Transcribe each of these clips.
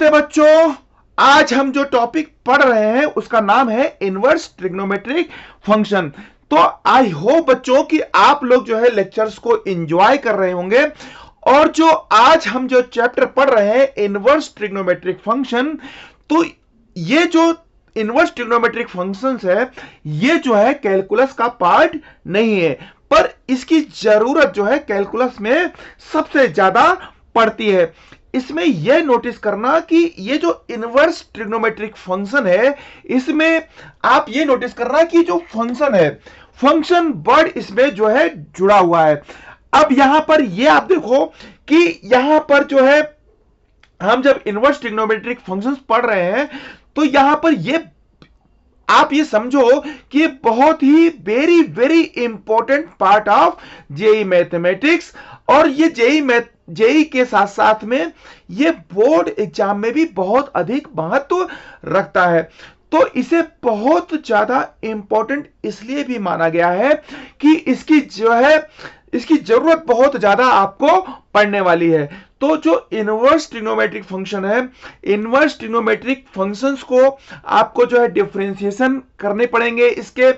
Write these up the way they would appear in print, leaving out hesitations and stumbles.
नमस्ते बच्चों। आज हम जो टॉपिक पढ़ रहे हैं उसका नाम है इनवर्स ट्रिग्नोमेट्रिक फंक्शन। तो आई होप बच्चों कि आप लोग जो है लेक्चर्स को एंजॉय कर रहे होंगे। और जो आज हम जो चैप्टर पढ़ रहे हैं इनवर्स ट्रिग्नोमेट्रिक फंक्शन, तो ये जो इनवर्स ट्रिग्नोमेट्रिक फंक्शंस है ये जो है कैलकुलस का पार्ट नहीं है, पर इसकी जरूरत जो है कैलकुलस में सबसे ज्यादा पड़ती है। इसमें यह नोटिस करना कि ये जो इनवर्स ट्रिग्नोमेट्रिक फंक्शन है इसमें आप ये नोटिस करना कि जो फंक्शन है फंक्शन वर्ड इसमें जो है जुड़ा हुआ है। अब यहां पर ये आप देखो कि यहां पर जो है हम जब इनवर्स ट्रिग्नोमेट्रिक फंक्शंस पढ़ रहे हैं तो यहां पर ये आप ये समझो कि बहुत ही very very important part of JEE mathematics. और ये जेई के साथ साथ में ये बोर्ड एग्जाम में भी बहुत अधिक महत्व रखता है। तो इसे बहुत ज्यादा इंपॉर्टेंट इसलिए भी माना गया है कि इसकी जरूरत बहुत ज्यादा आपको पड़ने वाली है। तो जो इनवर्स ट्रिग्नोमेट्रिक फंक्शन है, इनवर्स ट्रिग्नोमेट्रिक फंक्शंस को आपको जो है डिफरेंशिएशन करने पड़ेंगे इसके,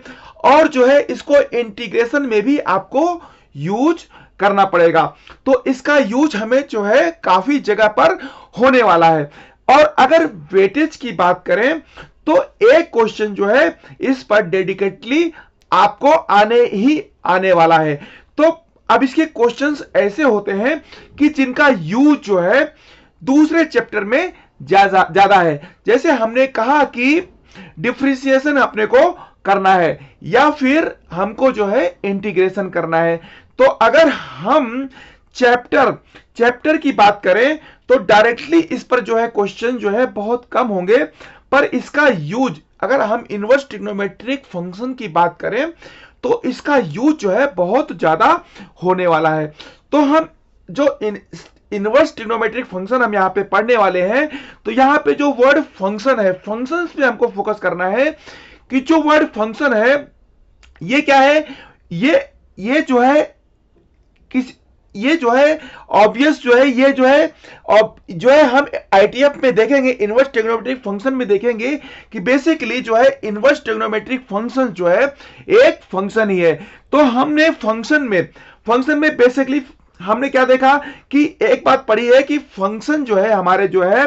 और जो है इसको इंटीग्रेशन में भी आपको यूज करना पड़ेगा। तो इसका यूज हमें जो है काफी जगह पर होने वाला है। और अगर वेटेज की बात करें तो एक क्वेश्चन जो है इस पर डेडिकेटली आपको आने वाला है। तो अब इसके क्वेश्चंस ऐसे होते हैं कि जिनका यूज जो है दूसरे चैप्टर में ज्यादा है। जैसे हमने कहा कि डिफरेंशिएशन अपने को करना है या फिर हमको जो है इंटीग्रेशन करना है। तो अगर हम चैप्टर की बात करें तो डायरेक्टली इस पर जो है क्वेश्चन जो है बहुत कम होंगे, पर इसका यूज अगर हम इनवर्स ट्रिग्नोमेट्रिक फंक्शन की बात करें तो इसका यूज जो है बहुत ज्यादा होने वाला है। तो हम जो इनवर्स ट्रिग्नोमेट्रिक फंक्शन हम यहां पे पढ़ने वाले हैं, तो यहां पे जो वर्ड फंक्शन है, फंक्शंस पे हमको फोकस करना है कि जो वर्ड फंक्शन है ये क्या है। ये जो है ये जो है ऑब्वियस जो है ये जो है हम आईटीएफ में देखेंगे, इनवर्स ट्रिग्नोमेट्रिक फंक्शन में देखेंगे कि बेसिकली जो है इनवर्स ट्रिग्नोमेट्रिक फंक्शन जो है एक फंक्शन ही है। तो हमने फंक्शन में बेसिकली हमने क्या देखा कि एक बात पढ़ी है कि फंक्शन जो है हमारे जो है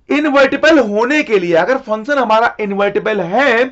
इनवर्टिबल होने के लिए, अगर फंक्शन हमारा इनवर्टिबल है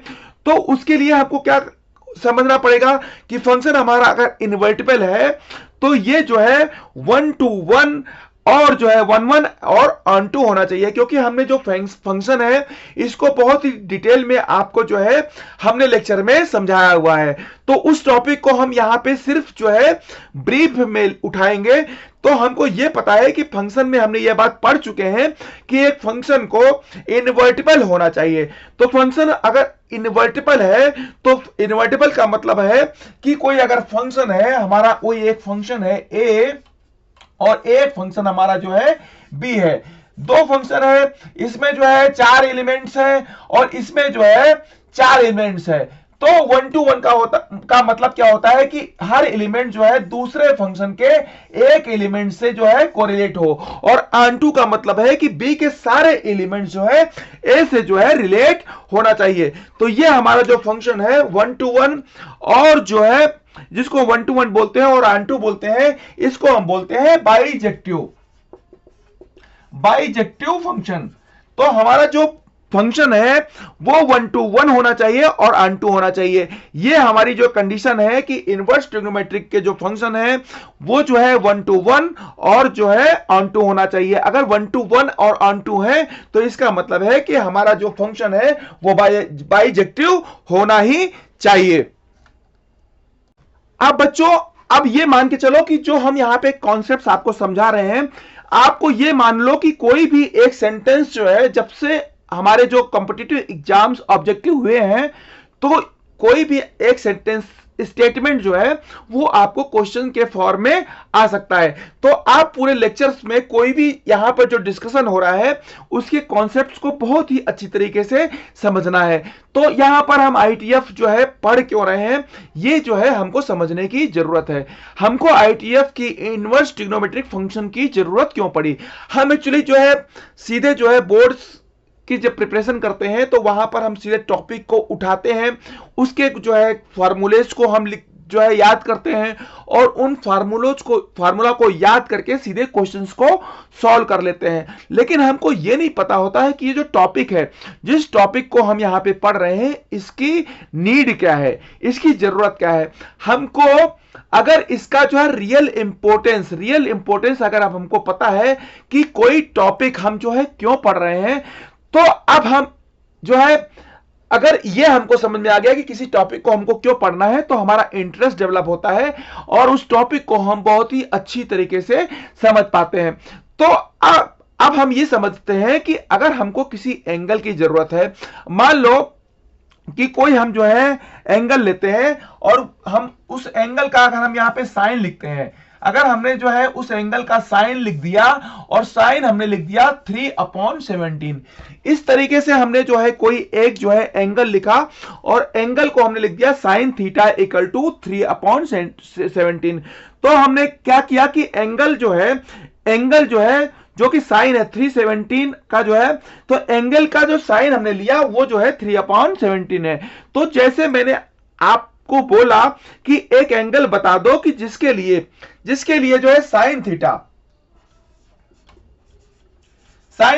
तो उसके लिए हमको क्या समझना पड़ेगा कि फंक्शन हमारा अगर इनवर्टिबल है तो ये जो है 1 to 1 और जो है 1 1 और ऑन टू होना चाहिए, क्योंकि हमने जो फंक्शन है इसको बहुत ही डिटेल में आपको जो है हमने लेक्चर में समझाया हुआ है। तो उस टॉपिक को हम यहां पे सिर्फ जो है ब्रीफ में उठाएंगे। तो हमको यह पता है कि फंक्शन में हमने यह बात पढ़ चुके हैं कि एक फंक्शन को इनवर्टिबल होना चाहिए। तो फंक्शन अगर इनवर्टिबल है तो इनवर्टिबल का मतलब है कि कोई अगर फंक्शन है हमारा, कोई एक फंक्शन है ए और एक फंक्शन हमारा जो है बी है, दो फंक्शन है, इसमें जो है 4 एलिमेंट्स है और इसमें जो है 4 एलिमेंट्स है। तो 1 to 1 का मतलब क्या होता है कि हर एलिमेंट जो है दूसरे फंक्शन के एक एलिमेंट से जो है कोरिलेट हो, और ऑन टू का मतलब है कि बी के सारे एलिमेंट जो है ए से जो है रिलेट होना चाहिए। तो ये हमारा जो फंक्शन है 1 to 1 और जो है जिसको 1 to 1 बोलते हैं और ऑन टू बोलते हैं, इसको हम बोलते हैं बाइजेक्टिव फंक्शन। तो हमारा जो फंक्शन है वो 1 to 1 होना चाहिए और ऑन टू होना चाहिए। ये हमारी जो कंडीशन है कि इनवर्स ट्रिग्नोमेट्रिक के जो फंक्शन है वो जो है 1 to 1 और जो है ऑन टू होना चाहिए। अगर 1 to 1 और ऑन टू है तो इसका मतलब है कि हमारा जो फंक्शन है वो बाइजेक्टिव होना ही चाहिए। अब बच्चों, अब ये मान के चलो कि जो हम यहां पे कॉन्सेप्ट्स आपको समझा रहे हैं, आपको ये मान लो कि कोई भी एक सेंटेंस जो है, जब से हमारे जो कॉम्पिटिटिव एग्जाम्स ऑब्जेक्टिव हुए हैं, तो कोई भी एक सेंटेंस स्टेटमेंट जो है वो आपको क्वेश्चन के फॉर्म में आ सकता है। तो आप पूरे लेक्चर्स में कोई भी यहां पर जो डिस्कशन हो रहा है उसके कॉन्सेप्ट्स को बहुत ही अच्छी तरीके से समझना है। तो यहां पर हम आईटीएफ जो है पढ़ क्यों रहे हैं, ये जो है हमको समझने की जरूरत है। हमको आईटीएफ की इनवर्स ट्रिग्नोमेट्रिक फंक्शन की जरूरत क्यों पड़ी। हम एक्चुअली जो है सीधे जो है बोर्ड्स की जब प्रिपरेशन करते हैं तो वहां पर हम सीधे टॉपिक को उठाते हैं, उसके जो है फार्मूलेज को हम जो है याद करते हैं और उन फार्मूला को याद करके सीधे क्वेश्चंस को सॉल्व कर लेते हैं। लेकिन हमको ये नहीं पता होता है कि ये जो टॉपिक है, जिस टॉपिक को हम यहां पे पढ़ रहे हैं, इसकी नीड क्या है, इसकी जरूरत क्या है। हमको अगर इसका जो है रियल इंपॉर्टेंस अगर अब हमको पता है कि कोई टॉपिक हम जो है क्यों पढ़ रहे हैं, तो अब हम जो है अगर ये हमको समझ में आ गया कि किसी टॉपिक को हमको क्यों पढ़ना है, तो हमारा इंटरेस्ट डेवलप होता है और उस टॉपिक को हम बहुत ही अच्छी तरीके से समझ पाते हैं। तो अब हम ये समझते हैं कि अगर हमको किसी एंगल की जरूरत है, मान लो कि कोई हम जो है एंगल लेते हैं और हम उस एंगल का अगर हम यहां पे साइन लिखते हैं, अगर हमने जो है उस एंगल का साइन लिख दिया और साइन हमने लिख दिया 3/17, इस तरीके से हमने जो है कोई एक जो है एंगल लिखा और एंगल को हमने लिख दिया साइन थीटा इक्वल टू 3/17। तो हमने क्या किया कि एंगल जो है जो कि साइन है 317 का जो है, तो एंगल का जो साइन हमने लिया वो जो है 3/17 है। तो जैसे मैंने आपको बोला कि एक एंगल बता दो कि जिसके लिए जो है साइन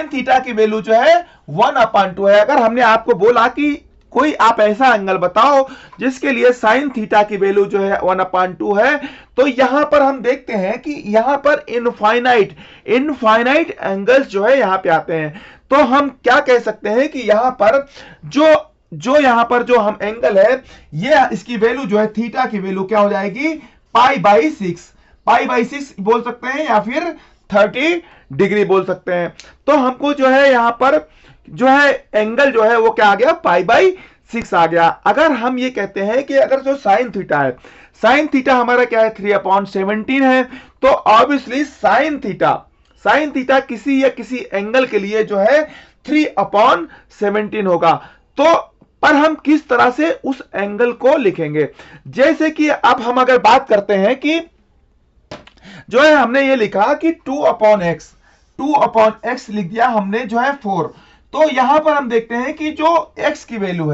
थीटा की वैल्यू जो है 1/2 है। अगर हमने आपको बोला कि कोई आप ऐसा एंगल बताओ जिसके लिए साइन थीटा की वैल्यू जो है 1/2 है, तो यहां पर हम देखते हैं कि यहां पर इनफाइनाइट एंगल्स जो है यहां पे आते हैं। तो हम क्या कह सकते हैं कि यहां पर यहां पर जो हम एंगल है, ये इसकी वैल्यू जो है थीटा की वैल्यू क्या हो जाएगी, पाई/6 बोल सकते हैं या फिर 30 डिग्री बोल सकते हैं। तो हमको जो है यहां पर जो है एंगल जो है वो क्या आ गया, पाई/6 आ गया। अगर हम ये कहते हैं कि अगर जो साइन थीटा हमारा क्या है 3/17 है, तो ऑब्वियसली साइन थीटा किसी एंगल के लिए जो है 3/17 होगा। तो पर हम किस तरह से उस एंगल को लिखेंगे, जैसे कि अब हम अगर बात करते हैं कि जो है हमने ये लिखा कि 2/x लिख दिया हमने जो है 4। तो यहां पर हम देखते हैं कि जो x की वैल्यू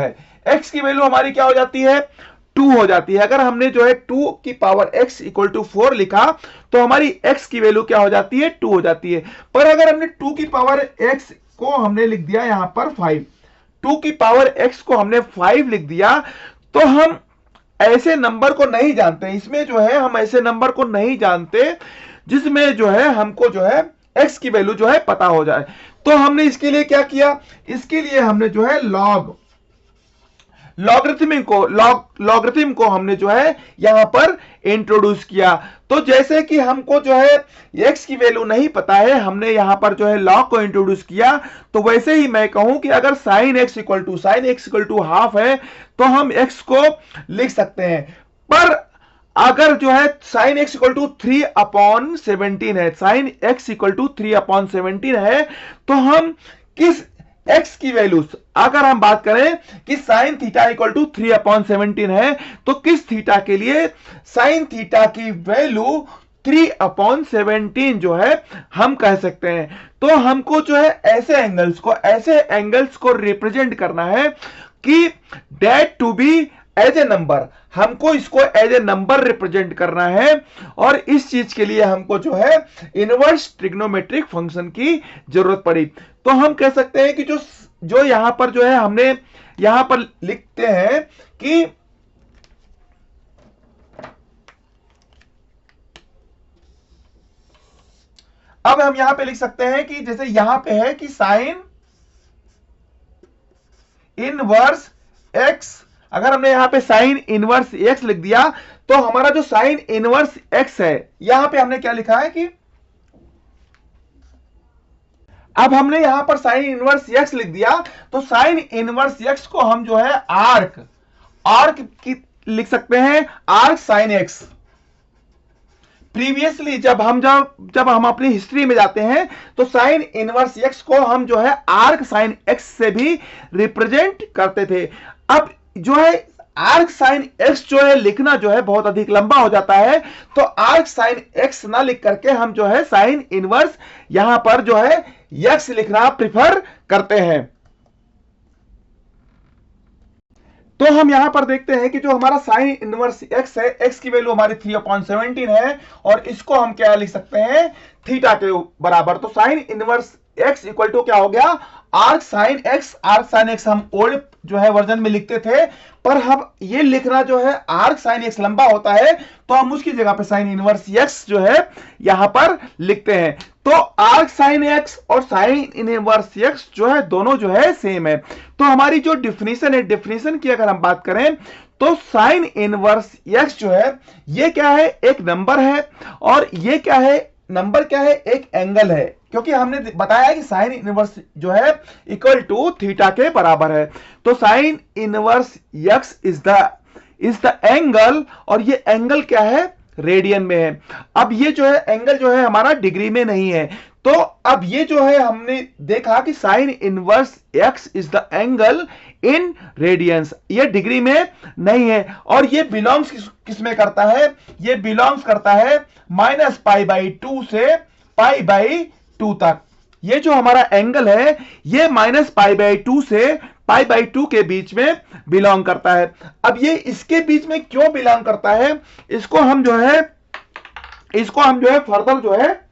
हमारी क्या हो जाती है, 2 हो जाती है। अगर हमने जो है 2 की पावर x इक्वल टू 4 लिखा तो हमारी x की वैल्यू क्या हो जाती है, 2 हो जाती है। पर अगर हमने 2 की पावर x को हमने लिख दिया यहां पर 5, 2 की पावर x को हमने 5 लिख दिया, तो हम ऐसे नंबर को नहीं जानते, इसमें जो है हम ऐसे नंबर को नहीं जानते जिसमें जो है हमको जो है x की वैल्यू जो है पता हो जाए। तो हमने इसके लिए क्या किया, इसके लिए हमने जो है लॉगरिथम को हमने जो है यहां पर इंट्रोड्यूस किया। तो जैसे कि हमको जो है x की वैल्यू नहीं पता है, हमने यहां पर जो है लॉग को इंट्रोड्यूस किया, तो वैसे ही मैं कहूं कि अगर sin x equal to half है तो हम x को लिख सकते हैं। पर अगर जो है sin x इक्वल टू 3/17 है, sin x इक्वल टू 3/17 है, तो हम किस x की वैल्यू, अगर हम बात करें कि sin थीटा इक्वल टू 3/17 है, तो किस थीटा के लिए sin थीटा की वैल्यू 3/17 जो है हम कह सकते हैं। तो हमको जो है ऐसे एंगल्स को रिप्रेजेंट करना है कि date to be as a number, हमको इसको एज ए नंबर रिप्रेजेंट करना है। और इस चीज के लिए हमको जो है इनवर्स ट्रिग्नोमेट्रिक फंक्शन की जरूरत पड़ी। तो हम कह सकते हैं कि जो यहां पर जो है हमने यहां पर लिखते हैं कि अब हम यहां पे लिख सकते हैं कि जैसे यहां पे है कि साइन इनवर्स x, अगर हमने यहां पे साइन इनवर्स x लिख दिया तो हमारा जो साइन इनवर्स x है, यहां पे हमने क्या लिखा है कि अब हमने यहां पर साइन इनवर्स x लिख दिया, तो साइन इनवर्स x को हम जो है आर्क लिख सकते हैं आर्क साइन एक्स। प्रीवियसली जब हम अपनी हिस्ट्री में जाते हैं तो साइन इनवर्स एक्स को हम जो है आर्क साइन एक्स से भी रिप्रेजेंट करते थे। अब जो है आर्क साइन एक्स जो है लिखना जो है बहुत अधिक लंबा हो जाता है, तो आर्क साइन एक्स ना लिख करके हम जो है साइन इनवर्स यहां पर जो है एक्स लिखना प्रिफर करते हैं। तो हम यहां पर देखते हैं कि जो हमारा साइन इनवर्स एक्स है, एक्स की वैल्यू हमारी 3/17 है और इसको हम क्या लिख सकते हैं थीटा के बराबर। तो sine inverse x equal to क्या हो गया arc sine x. Arc sine x हम ओल्ड जो है वर्जन में लिखते थे, पर हम ये लिखना जो है आर्क साइन एक्स लंबा होता है, तो हम उसकी जगह पे साइन इनवर्स एक्स जो है यहां पर लिखते हैं। तो आर्क साइन एक्स और साइन इनवर्स एक्स जो है दोनों जो है सेम है। तो हमारी जो डिफिनीशन है, डिफिनीशन की अगर हम बात करें तो साइन इनवर्स एक्स जो है ये क्या है एक नंबर है, और ये क्या है नंबर क्या है एक एंगल है, क्योंकि हमने बताया कि साइन इनवर्स जो है इक्वल टू थीटा के बराबर है। तो sine inverse x is the angle, और ये एंगल क्या है रेडियन में है। अब ये जो है एंगल जो है हमारा डिग्री में नहीं है, तो अब ये जो है हमने देखा कि sign inverse x is the angle in radiance, ये डिग्री में नहीं है, और ये बिलोंग्स किस में करता है, ये बिलोंग्स करता है -π/2 से π/2 तक। ये जो हमारा एंगल है ये -π/2 से π/2 के बीच में बिलोंग करता है। अब ये इसके बीच में क्यों बिलोंग करता है, इसको हम जो है फर्दर जो है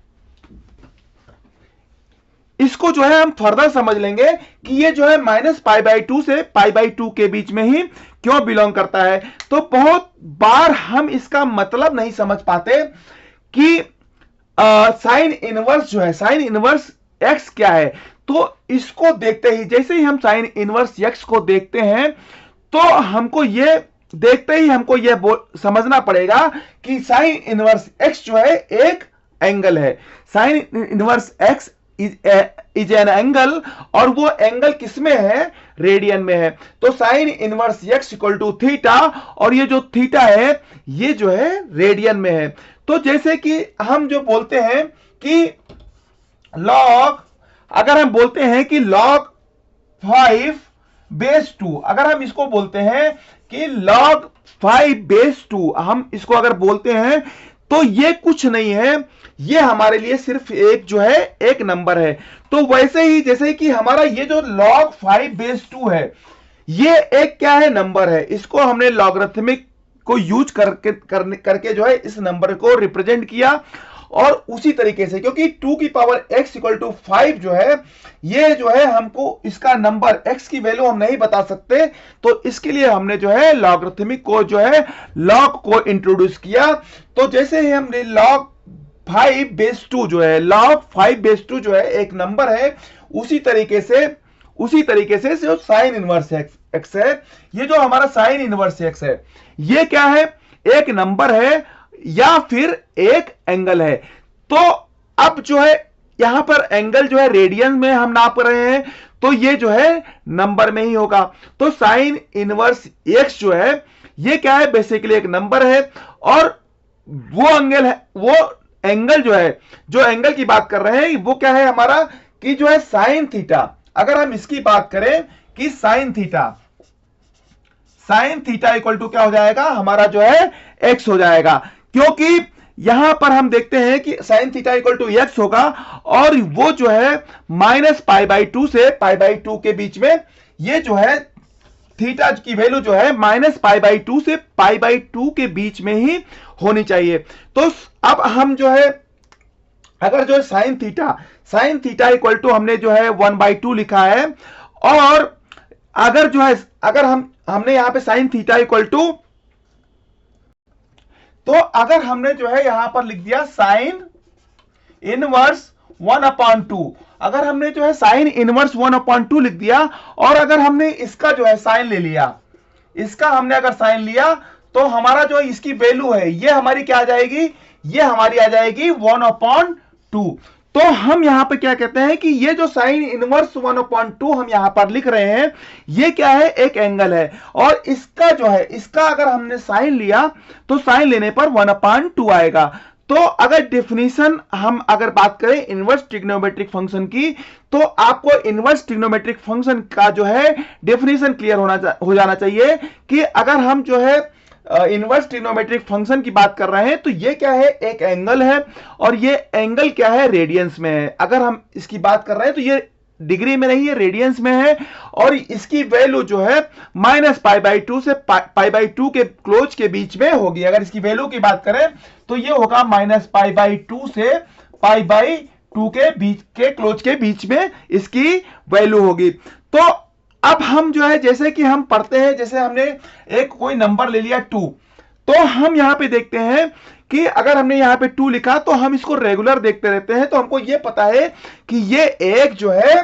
इसको जो है हम फर्दर समझ लेंगे कि ये जो है -π/2 से π/2 के बीच में ही क्यों बिलोंग करता है। तो बहुत बार हम इसका मतलब नहीं समझ पाते कि साइन इनवर्स जो है साइन इनवर्स एक्स क्या है। तो इसको देखते ही जैसे ही हम साइन इनवर्स एक्स को देखते हैं तो हमको ये देखते ही हमको ये समझना पड़ेगा कि साइन इनवर्स एक्स जो है एक एंगल है। Sine inverse x is an angle, और वो एंगल किसमें है रेडियन में है। तो sine inverse x equal to theta, और ये जो थीटा है ये जो है रेडियन में है। तो जैसे कि हम जो बोलते हैं कि लॉग, अगर हम बोलते हैं कि log 5/2, अगर हम इसको बोलते हैं कि log 5/2, हम इसको अगर बोलते हैं तो ये कुछ नहीं है, ये हमारे लिए सिर्फ एक जो है एक नंबर है। तो वैसे ही जैसे कि हमारा ये जो log 5/2 है ये एक क्या है नंबर है, इसको हमने लॉगरिथमिक को यूज करके जो है इस नंबर को रिप्रेजेंट किया। और उसी तरीके से क्योंकि 2 की पावर x इक्वल टू 5 जो है ये जो है हमको इसका नंबर x की वैल्यू हम नहीं बता सकते, तो इसके लिए हमने जो है लॉगरिथमिक को जो है लॉग को इंट्रोड्यूस किया। तो जैसे ही हमने log 5/2 जो है log 5/2 जो है एक नंबर है, उसी तरीके से जो साइन इनवर्स एक्स है, ये जो हमारा साइन इनवर्स एक्स है ये क्या है एक नंबर है या फिर एक एंगल है। तो अब जो है यहां पर एंगल जो है रेडियन में हम नाप रहे हैं, तो ये जो है नंबर में ही होगा। तो साइन इनवर्स एक्स जो है ये क्या है बेसिकली एक नंबर है, और वो एंगल है, वो एंगल जो है जो एंगल की बात कर रहे हैं वो क्या है हमारा कि जो है साइन थीटा। अगर हम इसकी बात करें कि साइन थीटा इक्वल टू क्या हो जाएगा हमारा जो है एक्स हो जाएगा, क्योंकि यहां पर हम देखते हैं कि sine theta equal to x होगा, और वो जो है -π/2 से π/2 के बीच में, ये जो है थीटा की वैल्यू जो है -π/2 से π/2 के बीच में ही होनी चाहिए। तो अब हम जो है अगर जो है साइन थीटा इक्वल टू हमने जो है 1/2 लिखा है, और अगर जो है अगर हमने यहां पे साइन थीटा इक्वल टू, तो अगर हमने जो है यहां पर लिख दिया साइन इनवर्स 1/2, अगर हमने जो है साइन इनवर्स 1/2 लिख दिया, और अगर हमने इसका जो है साइन ले लिया, इसका हमने अगर साइन लिया, तो हमारा जो इसकी वैल्यू है ये हमारी क्या आ जाएगी, ये हमारी आ जाएगी 1/2। तो हम यहां पे क्या कहते हैं कि ये जो साइन इनवर्स 1/2 हम यहां पर लिख रहे हैं, ये क्या है, एक एंगल है, और इसका जो है, इसका अगर हमने साइन लिया तो साइन लेने पर 1/2 आएगा। तो अगर डेफिनेशन हम अगर बात करें इनवर्स ट्रिग्नोमेट्रिक फंक्शन की, तो आपको इनवर्स ट्रिग्नोमेट्रिक फंक्शन का जो है डेफिनेशन क्लियर हो जाना चाहिए कि अगर हम जो है इनवर्स ट्रिग्नोमेट्रिक फंक्शन की बात कर रहे हैं तो ये क्या है, एक एंगल है, और ये एंगल क्या है, रेडियंस में है। अगर हम इसकी बात कर रहे हैं तो ये डिग्री में नहीं है, रेडियंस में है, और इसकी वैल्यू जो है -π/2 से π/2 के क्लोज के बीच में होगी। अगर इसकी वैल्यू की बात करें तो ये होगा -π/2 से π/2 के बीच के क्लोज के बीच में इसकी वैल्यू होगी। तो अब हम जो है, जैसे कि हम पढ़ते हैं, जैसे हमने एक कोई नंबर ले लिया 2, तो हम यहां पे देखते हैं कि अगर हमने यहां पे 2 लिखा तो हम इसको रेगुलर देखते रहते हैं, तो हमको ये पता है कि ये एक जो है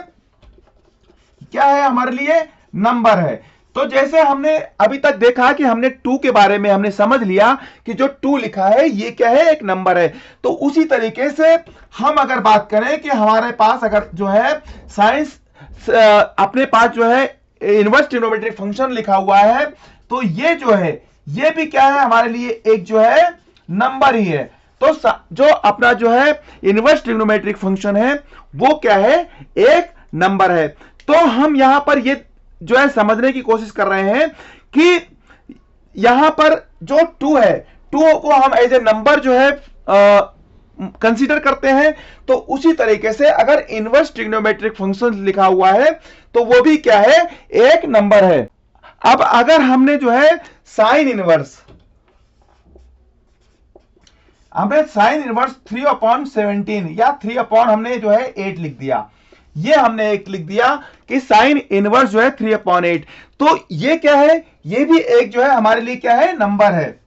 क्या है, हमारे लिए नंबर है। तो जैसे हमने अभी तक देखा कि हमने 2 के बारे में हमने समझ लिया कि जो 2 लिखा है ये क्या है, एक नंबर है। तो उसी तरीके से हम अगर बात करें कि हमारे पास अगर जो है साइंस अपने पास जो है इनवर्स ट्रिग्नोमेट्रिक फंक्शन लिखा हुआ है, तो ये जो है ये भी क्या है, हमारे लिए एक जो है नंबर ही है। तो जो अपना जो है इनवर्स ट्रिग्नोमेट्रिक फंक्शन है वो क्या है, एक नंबर है। तो हम यहां पर ये जो है समझने की कोशिश कर रहे हैं कि यहां पर जो 2 है, 2 को हम एज ए नंबर जो है कंसीडर करते हैं। तो उसी तरीके से अगर इनवर्स ट्रिग्नोमेट्रिक फंक्शन लिखा हुआ है तो वो भी क्या है, एक नंबर है। अब अगर हमने जो है साइन इनवर्स 3/17 या 3 हमने जो है 8 लिख दिया, ये हमने एक लिख दिया कि साइन इनवर्स जो है 3/8, तो ये क्या है, ये भी एक जो है हमारे लिए क्या है, नंबर है।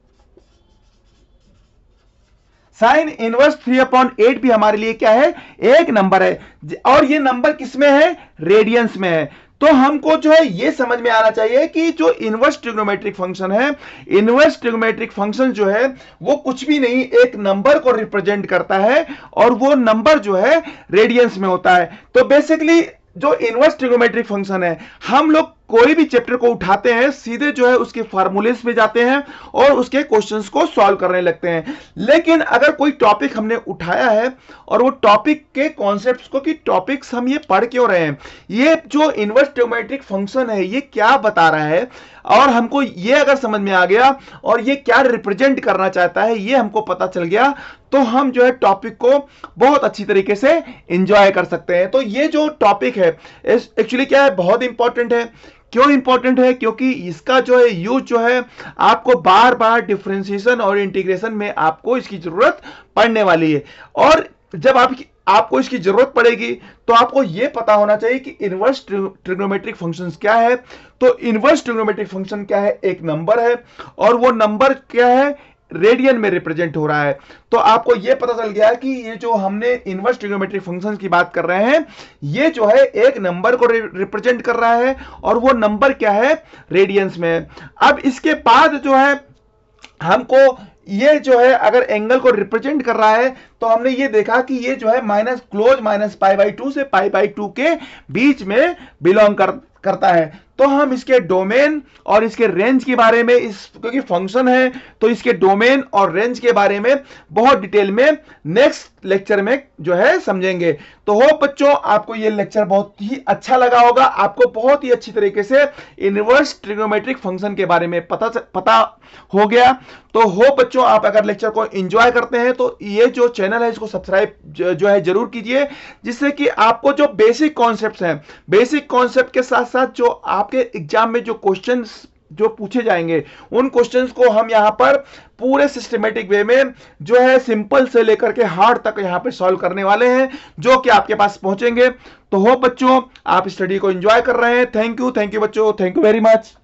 साइन इनवर्स 3/8 भी हमारे लिए क्या है, एक नंबर है, और ये नंबर किसमें है, रेडियंस में है। तो हमको जो है ये समझ में आना चाहिए कि जो इनवर्स ट्रिग्नोमेट्रिक फंक्शन है, इनवर्स ट्रिग्नोमेट्रिक फंक्शन जो है वो कुछ भी नहीं, एक नंबर को रिप्रेजेंट करता है, और वो नंबर जो है रेडियंस में होता है। तो बेसिकली जो इनवर्स ट्रिग्नोमेट्रिक फंक्शन है, हम लोग कोई भी चैप्टर को उठाते हैं, सीधे जो है उसके फार्मूलेस पे जाते हैं और उसके क्वेश्चंस को सॉल्व करने लगते हैं। लेकिन अगर कोई टॉपिक हमने उठाया है और वो टॉपिक के कॉन्सेप्ट्स को, कि टॉपिक्स हम ये पढ़ क्यों रहे हैं, ये जो इनवर्स ट्रिग्नोमेट्रिक फंक्शन है ये क्या बता रहा है, और हमको ये अगर समझ में आ गया और ये क्या रिप्रेजेंट करना चाहता है ये हमको पता चल गया, तो हम जो है टॉपिक को बहुत अच्छी तरीके से एंजॉय कर सकते हैं। तो ये जो टॉपिक है एक्चुअली क्या है, बहुत इंपॉर्टेंट है। क्यों इंपॉर्टेंट है, क्योंकि इसका जो है यूज जो है आपको बार बार डिफरेंशिएशन और इंटीग्रेशन में आपको इसकी जरूरत पड़ने वाली है, और जब आपको इसकी जरूरत पड़ेगी तो आपको यह पता होना चाहिए कि इनवर्स ट्रिग्नोमेट्रिक फंक्शंस क्या है। तो इनवर्स ट्रिग्नोमेट्रिक फंक्शन क्या है, एक नंबर है, और वो नंबर क्या है, रेडियन में रिप्रेजेंट हो रहा है। तो आपको यह पता चल गया कि ये जो हमने इनवर्स ट्रिग्नोमेट्रिक फंक्शंस की बात कर रहे हैं, ये जो है एक नंबर को रिप्रेजेंट कर रहा है, और वो नंबर क्या है, रेडियंस में। अब इसके बाद जो है हमको ये जो है अगर एंगल को रिप्रेजेंट कर रहा है, तो हमने ये देखा कि ये जो है -π/2 से π/2 के बीच में बिलोंग करता है। तो हम इसके डोमेन और इसके रेंज के बारे में, क्योंकि फंक्शन है तो इसके डोमेन और रेंज के बारे में बहुत डिटेल में नेक्स्ट लेक्चर में जो है समझेंगे। तो होप बच्चों आपको ये लेक्चर बहुत ही अच्छा लगा होगा, आपको बहुत ही अच्छी तरीके से इनवर्स ट्रिग्नोमेट्रिक फंक्शन के बारे में पता हो गया। तो होप बच्चों आप अगर लेक्चर को एंजॉय करते हैं तो ये जो चैनल है इसको सब्सक्राइब जो है जरूर कीजिए, जिससे कि आपको जो बेसिक कॉन्सेप्ट्स हैं, बेसिक कॉन्सेप्ट के साथ साथ जो आपके एग्जाम में जो क्वेश्चंस जो पूछे जाएंगे, उन क्वेश्चंस को हम यहां पर पूरे सिस्टमेटिक वे में जो है सिंपल से लेकर के हार्ड तक यहां पे सॉल्व करने वाले हैं, जो कि आपके पास पहुंचेंगे। तो होप बच्चों आप स्टडी को एंजॉय कर रहे हैं। थैंक यू बच्चों, थैंक यू वेरी मच।